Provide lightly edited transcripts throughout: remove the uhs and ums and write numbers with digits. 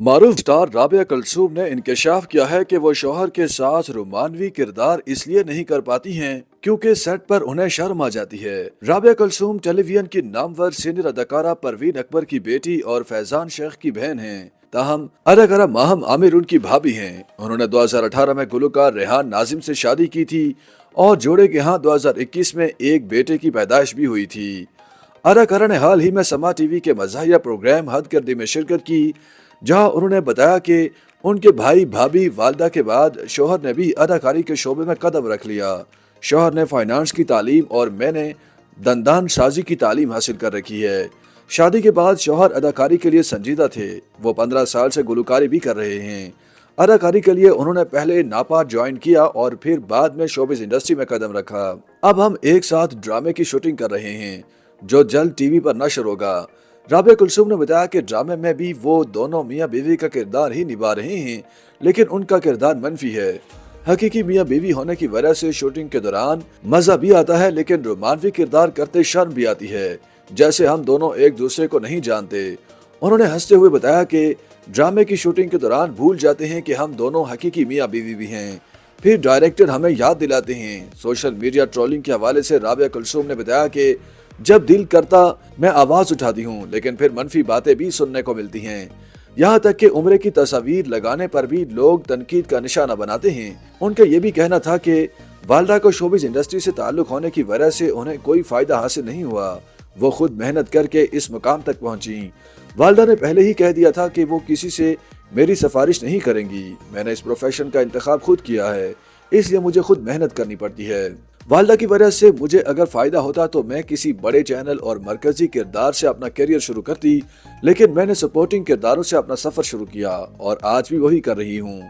मारूफ star Rabia Kulsoom ने इंकशाफ किया है कि वो शौहर के साथ रोमानवी किरदार इसलिए नहीं कर पाती हैं क्योंकि सेट पर उन्हें शर्म आ जाती है। राबिया कलसूम टेलीविजन की नामवर सीनियर अदाकारा परवीन अकबर की बेटी और फैजान शेख की बहन हैं। ताहम अदाकारा माहम आमिर उनकी भाभी हैं। उन्होंने 2018 में गुलकार रेहान नाजिम से शादी की थी और जोड़े के यहाँ 2021 में एक बेटे की पैदाइश भी हुई थी। अदाकारा ने हाल ही में समा टीवी के मज़ाहिया प्रोग्राम हद कर दी में शिरकत की, जहां उन्होंने बताया कि उनके भाई भाभी वालदा के बाद शौहर ने भी अदाकारी के शोबे में कदम रख लिया। शौहर ने फाइनेंस की तालीम और मैंने दंदान साजी की तालीम हासिल कर रखी है। शादी के बाद शौहर अदाकारी के लिए संजीदा थे। वो 15 साल से गुलकारी भी कर रहे हैं। अदाकारी के लिए उन्होंने पहले नापा ज्वाइन किया और फिर बाद में शोबिस इंडस्ट्री में कदम रखा। अब हम एक साथ ड्रामे की शूटिंग कर रहे हैं जो जल्द टीवी पर नशर होगा। राबिया कुलसूम ने बताया कि ड्रामे में भी वो दोनों मियां बीवी का किरदार ही निभा रहे हैं, लेकिन उनका किरदार मनफी है। हकीकी मियां बीवी होने की वजह से शूटिंग के दौरान मजा भी आता है, लेकिन रोमांटिक किरदार करते शर्म भी आती है, जैसे हम दोनों एक दूसरे को नहीं जानते। उन्होंने हंसते हुए बताया कि ड्रामे की शूटिंग के दौरान भूल जाते हैं कि हम दोनों हकीकी मियां बीवी भी हैं। फिर डायरेक्टर हमें याद दिलाते हैं। सोशल मीडिया ट्रोलिंग के हवाले से राबिया कुलसूम ने बताया कि जब दिल करता मैं आवाज उठाती हूँ, लेकिन फिर मनफी बातें भी सुनने को मिलती हैं। यहाँ तक कि उम्र की तस्वीर लगाने पर भी लोग तनकीद का निशाना बनाते हैं। उनका ये भी कहना था कि वालदा को शोबिस इंडस्ट्री से ताल्लुक होने की वजह से उन्हें कोई फायदा हासिल नहीं हुआ। वो खुद मेहनत करके इस मुकाम तक पहुंची। वालदा ने पहले ही कह दिया था कि वो किसी से मेरी सिफारिश नहीं करेंगी। मैंने इस प्रोफेशन का इंतखाब खुद किया है, इसलिए मुझे खुद मेहनत करनी पड़ती है। वालदा की वजह से मुझे अगर फायदा होता तो मैं किसी बड़े चैनल और मरकजी किरदार से अपना करियर शुरू करती, लेकिन मैंने सपोर्टिंग किरदारों से अपना सफर शुरू किया और आज भी वही कर रही हूँ।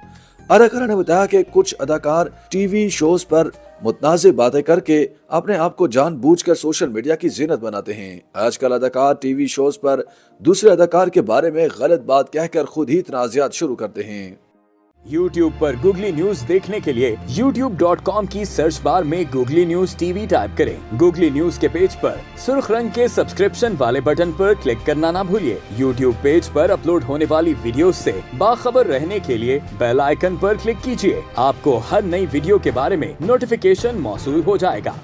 अदाकारा ने बताया कि कुछ अदाकार टीवी शोज पर मुतनाज़े बातें करके अपने आप को जानबूझकर सोशल मीडिया की जीनत बनाते हैं। आजकल अदाकार टीवी शोज पर दूसरे अदाकार के बारे में गलत बात कहकर खुद ही तनाज़ात शुरू करते हैं। YouTube पर गूगली न्यूज देखने के लिए youtube.com की सर्च बार में गूगली न्यूज टीवी टाइप करें। गूगली न्यूज के पेज पर सुर्ख रंग के सब्सक्रिप्शन वाले बटन पर क्लिक करना ना भूलिए। YouTube पेज पर अपलोड होने वाली वीडियोस से बाखबर रहने के लिए बेल आइकन पर क्लिक कीजिए। आपको हर नई वीडियो के बारे में नोटिफिकेशन मौसूल हो जाएगा।